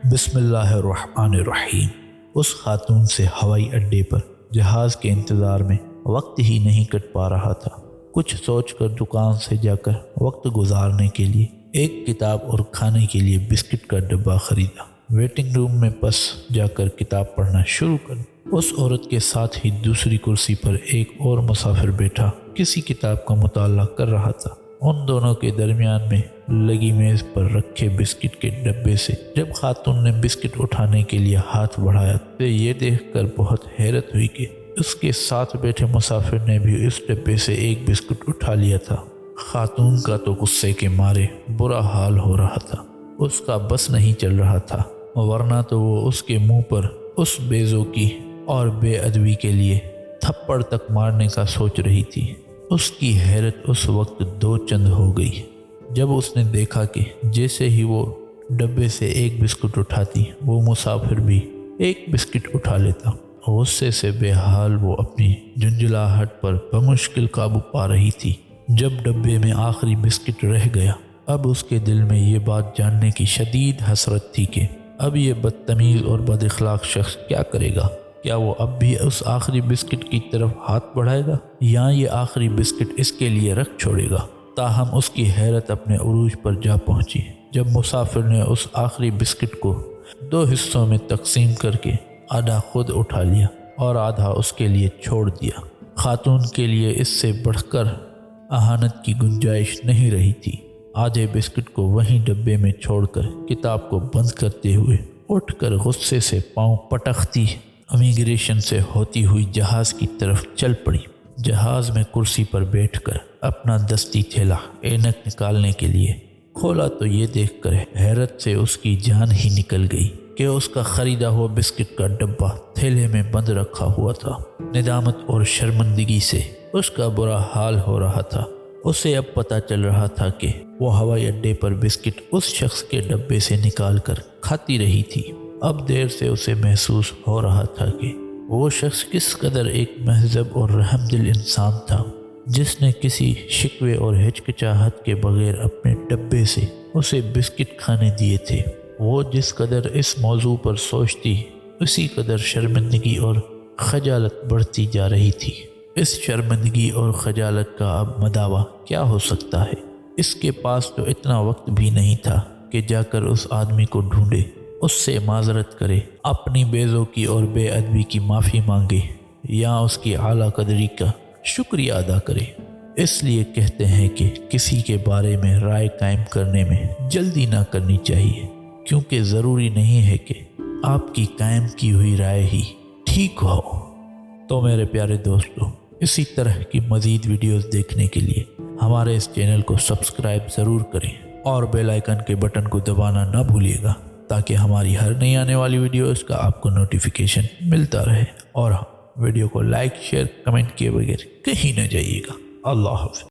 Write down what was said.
بسم اللہ الرحمن الرحیم۔ اس خاتون سے ہوائی اڈے پر جہاز کے انتظار میں وقت ہی نہیں کٹ پا رہا تھا۔ کچھ سوچ کر دکان سے جا کر وقت گزارنے کے لیے ایک کتاب اور کھانے کے لیے بسکٹ کا ڈبہ خریدا۔ ویٹنگ روم میں پس جا کر کتاب پڑھنا شروع کر۔ اس عورت کے ساتھ ہی دوسری کرسی پر ایک اور مسافر بیٹھا کسی کتاب کا مطالعہ کر رہا تھا۔ ان دونوں کے درمیان میں لگی میز پر رکھے بسکٹ کے ڈبے سے جب خاتون نے بسکٹ اٹھانے کے لیے ہاتھ بڑھایا تو یہ دیکھ کر بہت حیرت ہوئی کہ اس کے ساتھ بیٹھے مسافر نے بھی اس ڈبے سے ایک بسکٹ اٹھا لیا تھا۔ خاتون کا تو غصے کے مارے برا حال ہو رہا تھا۔ اس کا بس نہیں چل رہا تھا، ورنہ تو وہ اس کے منہ پر اس بے ذوقی اور بے ادبی کے لیے تھپڑ تک مارنے کا سوچ رہی تھی۔ اس کی حیرت اس وقت دو چند ہو گئی جب اس نے دیکھا کہ جیسے ہی وہ ڈبے سے ایک بسکٹ اٹھاتی وہ مسافر بھی ایک بسکٹ اٹھا لیتا۔ غصے سے بے حال وہ اپنی جھنجھلاہٹ پر بمشکل قابو پا رہی تھی۔ جب ڈبے میں آخری بسکٹ رہ گیا اب اس کے دل میں یہ بات جاننے کی شدید حسرت تھی کہ اب یہ بدتمیز اور بد اخلاق شخص کیا کرے گا۔ کیا وہ اب بھی اس آخری بسکٹ کی طرف ہاتھ بڑھائے گا یا یہ آخری بسکٹ اس کے لیے رکھ چھوڑے گا؟ تاہم اس کی حیرت اپنے عروج پر جا پہنچی جب مسافر نے اس آخری بسکٹ کو دو حصوں میں تقسیم کر کے آدھا خود اٹھا لیا اور آدھا اس کے لیے چھوڑ دیا۔ خاتون کے لیے اس سے بڑھ کر اہانت کی گنجائش نہیں رہی تھی۔ آدھے بسکٹ کو وہیں ڈبے میں چھوڑ کر کتاب کو بند کرتے ہوئے اٹھ کر غصے سے پاؤں پٹکتی امیگریشن سے ہوتی ہوئی جہاز کی طرف چل پڑی۔ جہاز میں کرسی پر بیٹھ کر اپنا دستی تھیلا اینک نکالنے کے لیے کھولا تو یہ دیکھ کر حیرت سے اس کی جان ہی نکل گئی کہ اس کا خریدا ہوا بسکٹ کا ڈبہ تھیلے میں بند رکھا ہوا تھا۔ ندامت اور شرمندگی سے اس کا برا حال ہو رہا تھا۔ اسے اب پتہ چل رہا تھا کہ وہ ہوائی اڈے پر بسکٹ اس شخص کے ڈبے سے نکال کر کھاتی رہی تھی۔ اب دیر سے اسے محسوس ہو رہا تھا کہ وہ شخص کس قدر ایک مہذب اور رحم دل انسان تھا جس نے کسی شکوے اور ہچکچاہٹ کے بغیر اپنے ڈبے سے اسے بسکٹ کھانے دیے تھے۔ وہ جس قدر اس موضوع پر سوچتی اسی قدر شرمندگی اور خجالت بڑھتی جا رہی تھی۔ اس شرمندگی اور خجالت کا اب مداوع کیا ہو سکتا ہے؟ اس کے پاس تو اتنا وقت بھی نہیں تھا کہ جا کر اس آدمی کو ڈھونڈے، اس سے معذرت کرے، اپنی بے ذوقی اور بے ادبی کی معافی مانگے یا اس کی اعلیٰ قدری کا شکریہ ادا کرے۔ اس لیے کہتے ہیں کہ کسی کے بارے میں رائے قائم کرنے میں جلدی نہ کرنی چاہیے، کیونکہ ضروری نہیں ہے کہ آپ کی قائم کی ہوئی رائے ہی ٹھیک ہو۔ تو میرے پیارے دوستو، اسی طرح کی مزید ویڈیوز دیکھنے کے لیے ہمارے اس چینل کو سبسکرائب ضرور کریں اور بیل آئیکن کے بٹن کو دبانا نہ بھولیے گا تاکہ ہماری ہر نئی آنے والی ویڈیوز کا آپ کو نوٹیفیکیشن ملتا رہے۔ اور ویڈیو کو لائک، شیئر، کمنٹ کیے بغیر کہیں نہ جائیے گا۔ اللہ حافظ۔